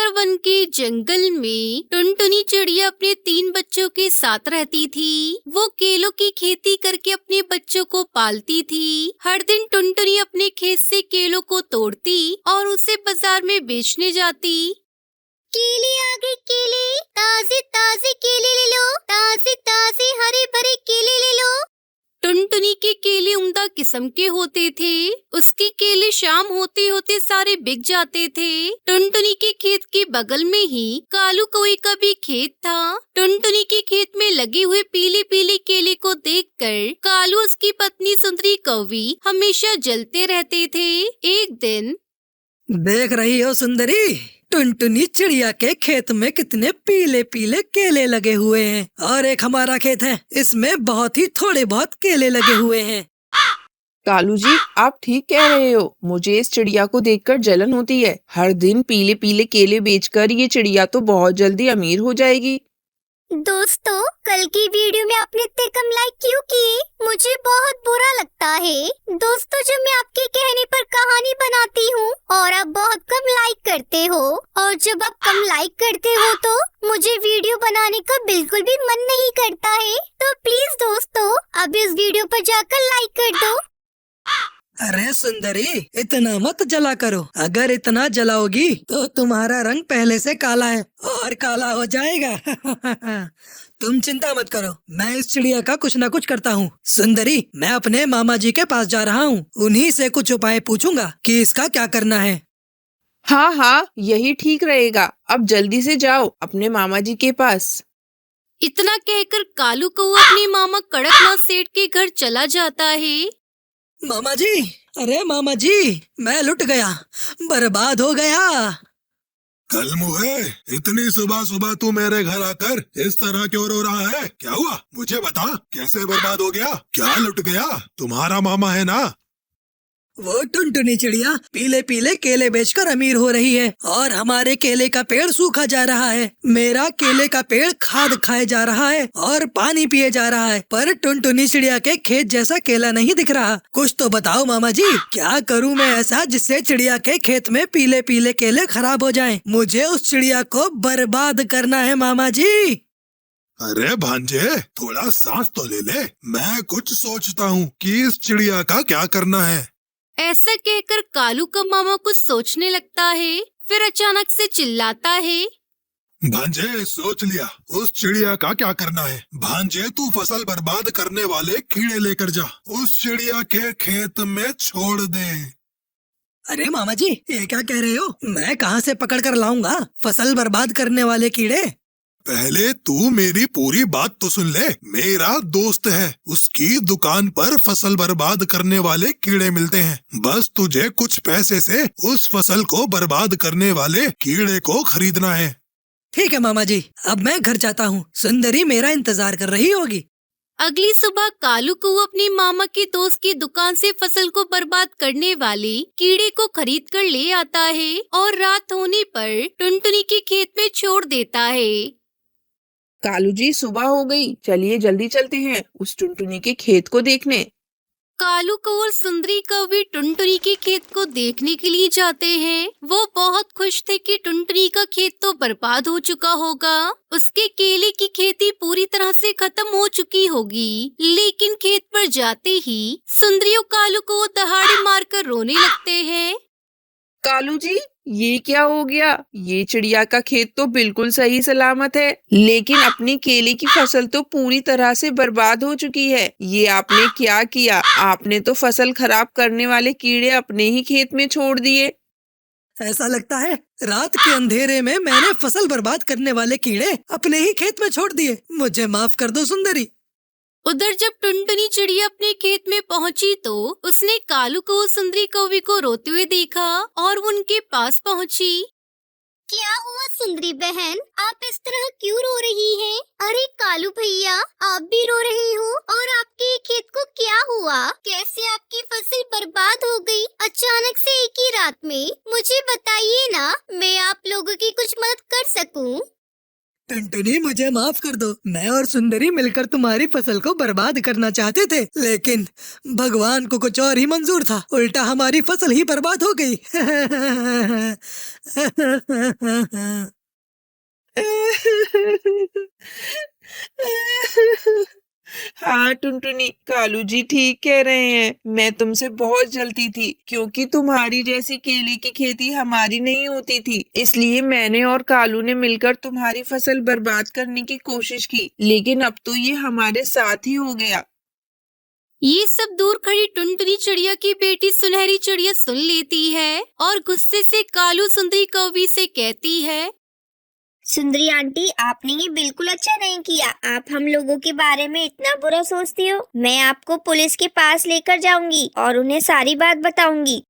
सुंदर वन के जंगल में टुनटुनी चिड़िया अपने 3 बच्चों के साथ रहती थी। वो केलों की खेती करके अपने बच्चों को पालती थी। हर दिन टुनटुनी अपने खेत से केलों को तोड़ती और उसे बाजार में बेचने जाती। केले आ गए, केले ताजे ताजे केले ले लो, ताजे ताजे हरे भरे केले ले लो। टुनटुनी के केले उम्दा किस्म के होते थे। उसके केले शाम होते होते सारे बिक जाते थे। टुनटुनी के खेत के बगल में ही कालू कौवे का भी खेत था। टुनटुनी के खेत में लगे हुए पीले पीले केले को देखकर कालू उसकी पत्नी सुंदरी कौवी हमेशा जलते रहते थे। एक दिन, देख रही हो सुंदरी, टुनटुनी चिड़िया के खेत में कितने पीले पीले केले लगे हुए हैं और एक हमारा खेत है, इसमें बहुत ही थोड़े बहुत केले लगे हुए हैं। कालू जी, आप ठीक कह रहे हो। मुझे इस चिड़िया को देखकर जलन होती है। हर दिन पीले पीले केले बेचकर ये चिड़िया तो बहुत जल्दी अमीर हो जाएगी। दोस्तों, कल की वीडियो में आपने इतने कम लाइक क्यों किए? मुझे बहुत बुरा लगता है। दोस्तों, जब मैं आपके कहने पर कहानी बनाती हूँ और आप बहुत कम लाइक करते हो, और जब आप कम लाइक करते हो तो मुझे वीडियो बनाने का बिल्कुल भी मन नहीं करता है। तो प्लीज दोस्तों, अब इस वीडियो पर जाकर लाइक कर दो। अरे सुंदरी, इतना मत जला करो। अगर इतना जलाओगी तो तुम्हारा रंग पहले से काला है और काला हो जाएगा। तुम चिंता मत करो, मैं इस चिड़िया का कुछ न कुछ करता हूँ। सुंदरी, मैं अपने मामा जी के पास जा रहा हूँ। उन्हीं से कुछ उपाय पूछूंगा कि इसका क्या करना है। हाँ हाँ, यही ठीक रहेगा। अब जल्दी से जाओ अपने मामा जी के पास। इतना कहकर कालू कौवा अपने मामा कड़कनाथ सेठ के घर चला जाता है। मामा जी, अरे मामा जी, मैं लुट गया, बर्बाद हो गया। कल मुहे, इतनी सुबह सुबह तू मेरे घर आकर इस तरह क्यों रो रहा है? क्या हुआ? मुझे बता, कैसे बर्बाद हो गया? क्या लुट गया? तुम्हारा मामा है ना? वो टुनटुनी चिड़िया पीले पीले केले बेचकर अमीर हो रही है और हमारे केले का पेड़ सूखा जा रहा है। मेरा केले का पेड़ खाद खाए जा रहा है और पानी पिए जा रहा है, पर टुनटुनी चिड़िया के खेत जैसा केला नहीं दिख रहा। कुछ तो बताओ मामा जी, क्या करूं मैं ऐसा जिससे चिड़िया के खेत में पीले पीले केले खराब हो जाएं? मुझे उस चिड़िया को बर्बाद करना है मामा जी। अरे भांजे, थोड़ा सांस तो ले ले। मैं कुछ सोचता हूँ कि इस चिड़िया का क्या करना है। ऐसा कहकर कालू का मामा कुछ सोचने लगता है, फिर अचानक से चिल्लाता है, भांजे, सोच लिया, उस चिड़िया का क्या करना है। भांजे, तू फसल बर्बाद करने वाले कीड़े लेकर जा, उस चिड़िया के खेत में छोड़ दे। अरे मामा जी, ये क्या कह रहे हो? मैं कहाँ से पकड़ कर लाऊंगा फसल बर्बाद करने वाले कीड़े? पहले तू मेरी पूरी बात तो सुन ले। मेरा दोस्त है, उसकी दुकान पर फसल बर्बाद करने वाले कीड़े मिलते हैं। बस तुझे कुछ पैसे से उस फसल को बर्बाद करने वाले कीड़े को खरीदना है। ठीक है मामा जी, अब मैं घर जाता हूँ। सुंदरी मेरा इंतजार कर रही होगी। अगली सुबह कालू को अपने मामा के दोस्त की दुकान से फसल को बर्बाद करने वाले कीड़े को खरीद कर ले आता है और रात होने पर टुनटुनी के खेत में छोड़ देता है। कालू जी, सुबह हो गई, चलिए जल्दी चलते हैं उस टुनटुनी के खेत को देखने। कालू कौवा और सुंदरी कौवी टुनटुनी के खेत को देखने के लिए जाते हैं। वो बहुत खुश थे कि टुनटुनी का खेत तो बर्बाद हो चुका होगा, उसके केले की खेती पूरी तरह से खत्म हो चुकी होगी। लेकिन खेत पर जाते ही सुंदरी और कालू को दहाड़े मारकर रोने लगते हैं। कालू जी, ये क्या हो गया? ये चिड़िया का खेत तो बिल्कुल सही सलामत है, लेकिन अपनी केले की फसल तो पूरी तरह से बर्बाद हो चुकी है। ये आपने क्या किया? आपने तो फसल खराब करने वाले कीड़े अपने ही खेत में छोड़ दिए। ऐसा लगता है रात के अंधेरे में मैंने फसल बर्बाद करने वाले कीड़े अपने ही खेत में छोड़ दिए। मुझे माफ कर दो सुंदरी। उधर जब टुनटुनी चिड़िया अपने खेत में पहुंची तो उसने कालू को सुंदरी कौवी को रोते हुए देखा और वो उनके पास पहुंची। क्या हुआ सुंदरी बहन, आप इस तरह क्यों रो रही हैं? अरे कालू भैया, आप भी रो रहे हो? और आपके खेत को क्या हुआ? कैसे आपकी फसल बर्बाद हो गई अचानक से एक ही रात में? मुझे बताइए ना, मैं आप लोगों की कुछ मदद कर सकूं। टुनटुनी मुझे माफ कर दो। मैं और सुंदरी मिलकर तुम्हारी फसल को बर्बाद करना चाहते थे, लेकिन भगवान को कुछ और ही मंजूर था। उल्टा हमारी फसल ही बर्बाद हो गई। हाँ टुनटुनी, कालू जी ठीक कह रहे हैं। मैं तुमसे बहुत जलती थी, क्योंकि तुम्हारी जैसी केले की खेती हमारी नहीं होती थी। इसलिए मैंने और कालू ने मिलकर तुम्हारी फसल बर्बाद करने की कोशिश की, लेकिन अब तो ये हमारे साथ ही हो गया। ये सब दूर खड़ी टुनटुनी चिड़िया की बेटी सुनहरी चिड़िया सुन लेती है और गुस्से से कालू सुंदरी कौवी से कहती है, सुंदरी आंटी, आपने ये बिल्कुल अच्छा नहीं किया। आप हम लोगों के बारे में इतना बुरा सोचती हो। मैं आपको पुलिस के पास लेकर जाऊंगी और उन्हें सारी बात बताऊंगी।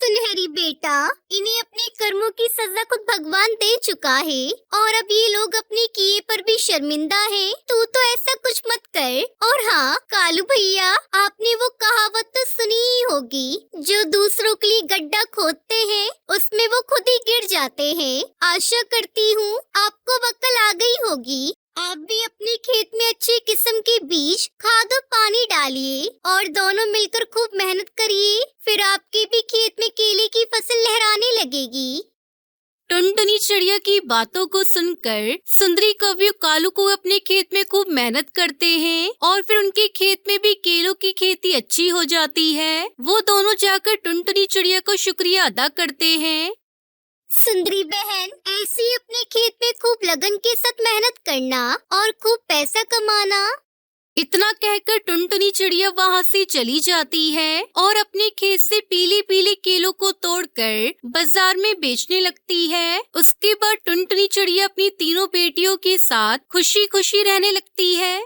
सुनहरी बेटा, इन्हें अपने कर्मों की सजा खुद भगवान दे चुका है और अब ये लोग अपने किए पर भी शर्मिंदा हैं। तू तो ऐसा कुछ मत कर। और हाँ कालू भैया, आपने वो कहावत तो सुनी ही होगी, जो दूसरों के लिए गड्ढा खोदते हैं उसमें वो खुद ही गिर जाते हैं। आशा करती हूँ आपको अक्ल आ गई होगी। आप भी अपने खेत में अच्छे किस्म के बीज, खाद और पानी डालिए और दोनों मिलकर खूब मेहनत करिए। फिर आपके भी खेत में केले की फसल लहराने लगेगी। टुनटुनी चिड़िया की बातों को सुनकर सुंदरी कौवी कालू को अपने खेत में खूब मेहनत करते हैं और फिर उनके खेत में भी केलों की खेती अच्छी हो जाती है। वो दोनों जाकर टुनटुनी चिड़िया को शुक्रिया अदा करते हैं। सुंदरी बहन, ऐसे ही अपने खेत में खूब लगन के साथ मेहनत करना और खूब पैसा कमाना। इतना कहकर टुनटुनी चिड़िया वहाँ से चली जाती है और अपने खेत से पीले पीले केलों को तोड़कर बाजार में बेचने लगती है। उसके बाद टुनटुनी चिड़िया अपनी तीनों बेटियों के साथ खुशी खुशी रहने लगती है।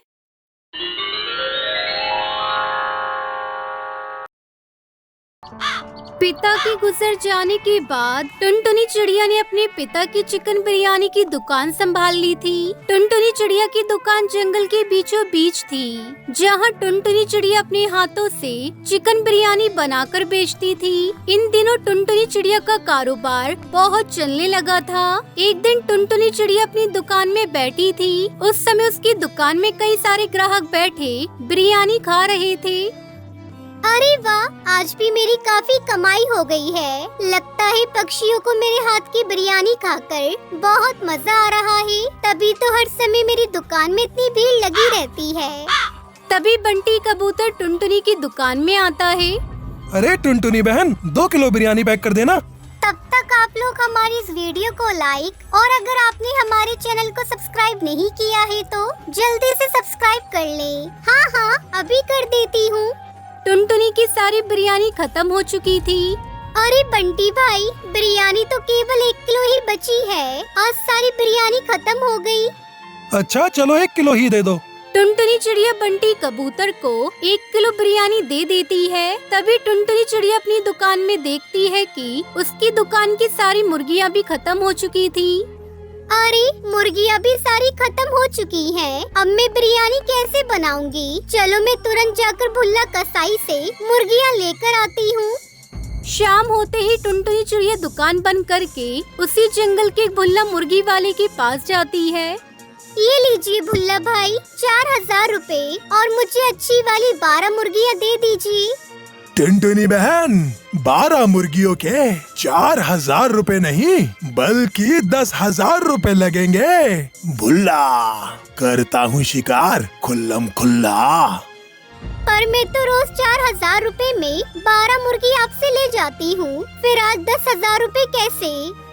पिता के गुजर जाने के बाद टुनटुनी चिड़िया ने अपने पिता की चिकन बिरयानी की दुकान संभाल ली थी। टुनटुनी चिड़िया की दुकान जंगल के बीचों बीच थी, जहां टुनटुनी चिड़िया अपने हाथों से चिकन बिरयानी बनाकर बेचती थी। इन दिनों टुनटुनी चिड़िया का कारोबार बहुत चलने लगा था। एक दिन टुनटुनी चिड़िया अपनी दुकान में बैठी थी। उस समय उसकी दुकान में कई सारे ग्राहक बैठे बिरयानी खा रहे थे। अरे वाह, आज भी मेरी काफी कमाई हो गई है। लगता है पक्षियों को मेरे हाथ की बिरयानी खाकर बहुत मजा आ रहा है, तभी तो हर समय मेरी दुकान में इतनी भीड़ लगी रहती है। तभी बंटी कबूतर टुनटुनी की दुकान में आता है। अरे टुनटुनी बहन, 2 किलो बिरयानी पैक कर देना। तब तक आप लोग हमारी इस वीडियो को लाइक और अगर आपने हमारे चैनल को सब्सक्राइब नहीं किया है तो जल्दी से सब्सक्राइब कर लें। हाँ, अभी कर देती हूँ। टुनटुनी की सारी बिरयानी खत्म हो चुकी थी। अरे बंटी भाई, बिरयानी तो केवल 1 किलो ही बची है। आज सारी बिरयानी खत्म हो गई। अच्छा चलो 1 किलो ही दे दो। टुनटुनी चिड़िया बंटी कबूतर को 1 किलो बिरयानी दे देती है। तभी टुनटुनी चिड़िया अपनी दुकान में देखती है कि उसकी दुकान की सारी मुर्गियाँ भी खत्म हो चुकी थी। अरे मुर्गियाँ भी सारी खत्म हो चुकी हैं। अब मैं बिरयानी कैसे बनाऊंगी? चलो मैं तुरंत जाकर भुल्ला कसाई से मुर्गियाँ लेकर आती हूँ। शाम होते ही टुनटुनी चिड़िया दुकान बंद करके उसी जंगल के भुल्ला मुर्गी वाले के पास जाती है। ये लीजिए भुल्ला भाई, 4000 रुपए और मुझे अच्छी वाली 12 मुर्गियाँ दे दीजिए। टुनटुनी बहन, 12 मुर्गियों के 4000 रुपए नहीं बल्कि 10,000 रुपए लगेंगे। भुल्ला, करता हूँ शिकार खुल्लम खुल्ला। पर मैं तो रोज 4000 रुपए में 12 मुर्गी आपसे ले जाती हूँ, फिर आज 10,000 रुपए कैसे?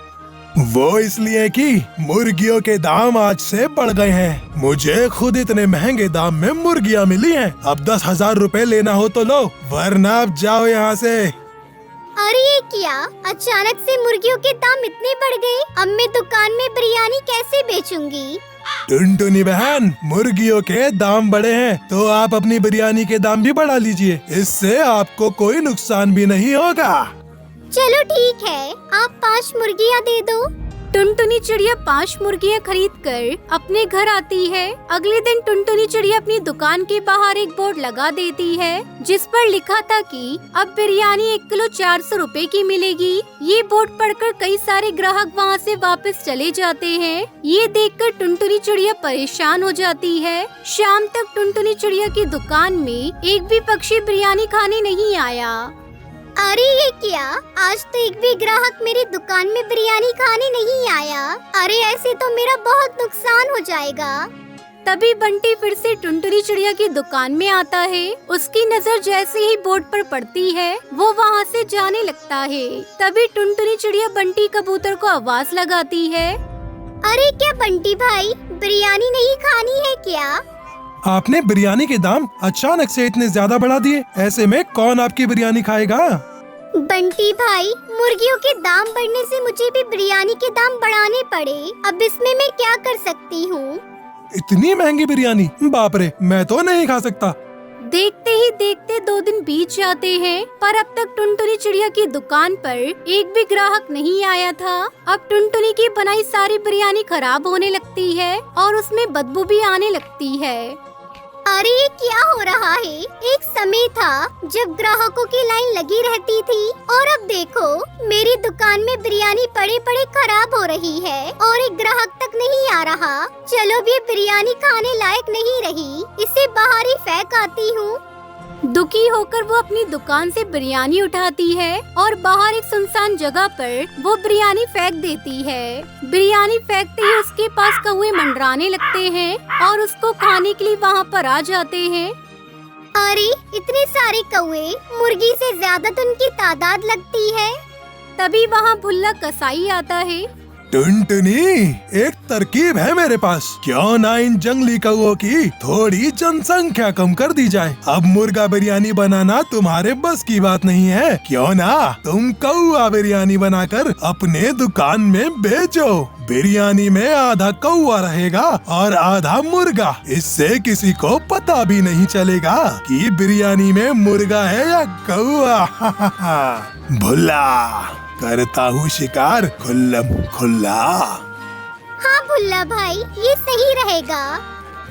वो इसलिए कि मुर्गियों के दाम आज से बढ़ गए हैं। मुझे खुद इतने महंगे दाम में मुर्गियाँ मिली हैं। अब 10,000 रुपए लेना हो तो लो, वरना अब जाओ यहाँ से। अरे ये क्या, अचानक से मुर्गियों के दाम इतने बढ़ गए। अब मैं दुकान में बिरयानी कैसे बेचूंगी? टुनटुनी बहन, मुर्गियों के दाम बढ़े हैं तो आप अपनी बिरयानी के दाम भी बढ़ा लीजिए। इससे आपको कोई नुकसान भी नहीं होगा। चलो ठीक है, आप 5 मुर्गियाँ दे दो। टुनटुनी चिड़िया 5 मुर्गियाँ खरीद कर अपने घर आती है। अगले दिन टुनटुनी चिड़िया अपनी दुकान के बाहर एक बोर्ड लगा देती है जिस पर लिखा था कि अब बिरयानी 1 किलो 400 रुपए की मिलेगी। ये बोर्ड पढ़कर कई सारे ग्राहक वहाँ से वापस चले जाते हैं। ये देखकर टुनटुनी चिड़िया परेशान हो जाती है। शाम तक टुनटुनी चिड़िया की दुकान में एक भी पक्षी बिरयानी खाने नहीं आया। अरे ये क्या, आज तो एक भी ग्राहक मेरी दुकान में बिरयानी खाने नहीं आया। अरे ऐसे तो मेरा बहुत नुकसान हो जाएगा। तभी बंटी फिर से टुनटुनी चिड़िया की दुकान में आता है। उसकी नजर जैसे ही बोर्ड पर पड़ती है वो वहाँ से जाने लगता है। तभी टुनटुनी चिड़िया बंटी कबूतर को आवाज लगाती है। अरे क्या बंटी भाई, बिरयानी नहीं खानी है क्या? आपने बिरयानी के दाम अचानक से इतने ज्यादा बढ़ा दिए, ऐसे में कौन आपकी बिरयानी खाएगा? बंटी भाई, मुर्गियों के दाम बढ़ने से मुझे भी बिरयानी के दाम बढ़ाने पड़े। अब इसमें मैं क्या कर सकती हूँ? इतनी महंगी बिरयानी, बाप रे, मैं तो नहीं खा सकता। देखते ही देखते 2 दिन बीत जाते हैं पर अब तक टुनटुनी चिड़िया की दुकान पर एक भी ग्राहक नहीं आया था। अब टुनटुनी की बनाई सारी बिरयानी खराब होने लगती है और उसमें बदबू भी आने लगती है। अरे ये क्या हो रहा है? एक समय था जब ग्राहकों की लाइन लगी रहती थी और अब देखो मेरी दुकान में बिरयानी पड़े पड़े खराब हो रही है और एक ग्राहक तक नहीं आ रहा। चलो अब ये बिरयानी खाने लायक नहीं रही, इसे बाहर ही फेंक आती हूँ। दुखी होकर वो अपनी दुकान से बिरयानी उठाती है और बाहर एक सुनसान जगह पर वो बिरयानी फेंक देती है। बिरयानी फेंकते ही उसके पास कौवे मंडराने लगते हैं और उसको खाने के लिए वहाँ पर आ जाते हैं। अरे इतने सारे कौवे, मुर्गी से ज्यादा तो उनकी तादाद लगती है। तभी वहाँ भुल्ला कसाई आता है। टुनटुनी, एक तरकीब है मेरे पास, क्यों ना इन जंगली कौओं की थोड़ी जनसंख्या कम कर दी जाए। अब मुर्गा बिरयानी बनाना तुम्हारे बस की बात नहीं है, क्यों ना तुम कौआ बिरयानी बनाकर अपने दुकान में बेचो। बिरयानी में आधा कौआ रहेगा और आधा मुर्गा, इससे किसी को पता भी नहीं चलेगा कि बिरयानी में मुर्गा है या कौआ। भुल्ला, करता हूँ शिकार खुल्लम खुल्ला। हाँ भुल्ला भाई, ये सही रहेगा।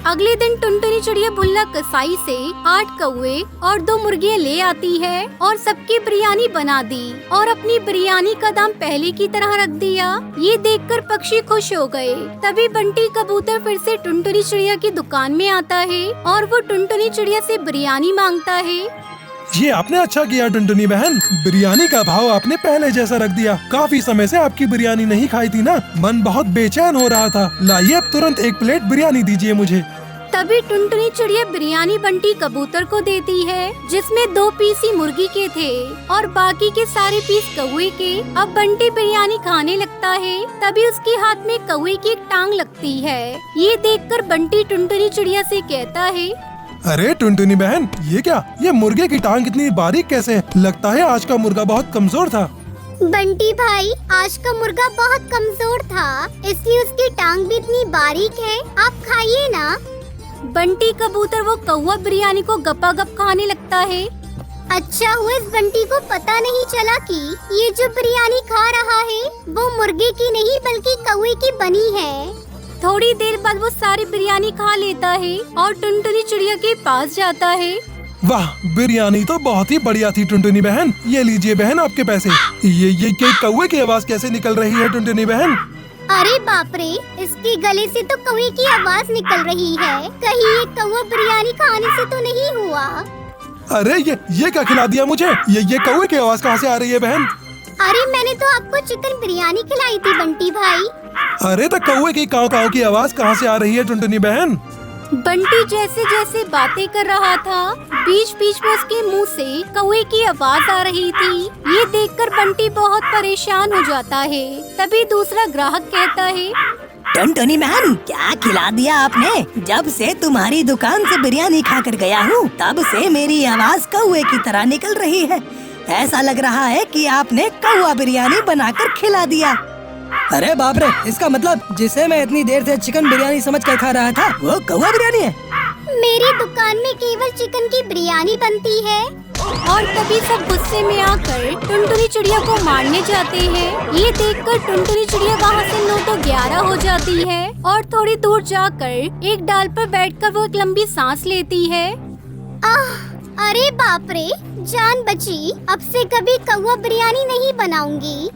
अगले दिन टुनटुनी चिड़िया भुल्ला कसाई से 8 कौवे और 2 मुर्गियाँ ले आती है और सबकी बिरयानी बना दी और अपनी बिरयानी का दाम पहले की तरह रख दिया। ये देखकर पक्षी खुश हो गए। तभी बंटी कबूतर फिर से टुनटुनी चिड़िया की दुकान में आता है और वो टुनटुनी चिड़िया से बिरयानी मांगता है। ये आपने अच्छा किया टुनटुनी बहन, बिरयानी का भाव आपने पहले जैसा रख दिया। काफी समय से आपकी बिरयानी नहीं खाई थी ना, मन बहुत बेचैन हो रहा था। लाइए अब तुरंत 1 प्लेट बिरयानी दीजिए मुझे। तभी टुनटुनी चिड़िया बिरयानी बंटी कबूतर को देती है जिसमें 2 पीस ही मुर्गी के थे और बाकी के सारे पीस कौवे के। अब बंटी बिरयानी खाने लगता है। तभी उसके हाथ में कौवे की एक टांग लगती है। ये देखकर बंटी टुनटुनी चिड़िया से कहता है, अरे टुनटुनी बहन, ये क्या, ये मुर्गे की टांग इतनी बारीक कैसे है? लगता है आज का मुर्गा बहुत कमजोर था। बंटी भाई, आज का मुर्गा बहुत कमजोर था, इसलिए उसकी टांग भी इतनी बारीक है। आप खाइए ना। बंटी कबूतर वो कौवा बिरयानी को गपागप खाने लगता है। अच्छा हुआ इस बंटी को पता नहीं चला कि ये जो बिरयानी खा रहा है वो मुर्गे की नहीं बल्कि कौवे की बनी है। थोड़ी देर बाद वो सारी बिरयानी खा लेता है और टुनटुनी चिड़िया के पास जाता है। वाह, बिरयानी तो बहुत ही बढ़िया थी टुनटुनी बहन। ये लीजिए बहन आपके पैसे। ये कौवे की आवाज कैसे निकल रही है टुनटुनी बहन? अरे बाप रे, इसके गले से तो कौवे की आवाज निकल रही है। कहीं ये कौवा बिरयानी खाने से तो नहीं हुआ? अरे ये क्या खिला दिया मुझे? ये कौवे की आवाज कहाँ से आ रही है बहन? अरे मैंने तो आपको चिकन बिरयानी खिलाई थी बंटी भाई। अरे तो कौवे की काव काव की आवाज कहाँ से आ रही है टुनटुनी बहन? बंटी जैसे जैसे बातें कर रहा था बीच बीच में उसके मुंह से कौवे की आवाज आ रही थी। ये देखकर बंटी बहुत परेशान हो जाता है। तभी दूसरा ग्राहक कहता है, टुनटुनी बहन, क्या खिला दिया आपने? जब से तुम्हारी दुकान से बिरयानी खाकर गया हूँ तब से मेरी आवाज कौवे की तरह निकल रही है। ऐसा लग रहा है कि आपने कौवा बिरयानी बनाकर खिला दिया। अरे बाप रे, इसका मतलब जिसे मैं इतनी देर से चिकन बिरयानी समझ कर खा रहा था वो कौवा बिरयानी है। मेरी दुकान में केवल चिकन की बिरयानी बनती है और तभी सब गुस्से में आकर टुनटुनी चिड़िया को मारने जाते हैं। ये देखकर टुनटुनी चिड़िया वहाँ से 9 तो 11 हो जाती है और थोड़ी दूर जाकर एक डाल पर बैठकर वो एक लंबी सांस लेती है। अरे बाप रे, जान बची। अब से कभी कौवा बिरयानी नहीं बनाऊंगी।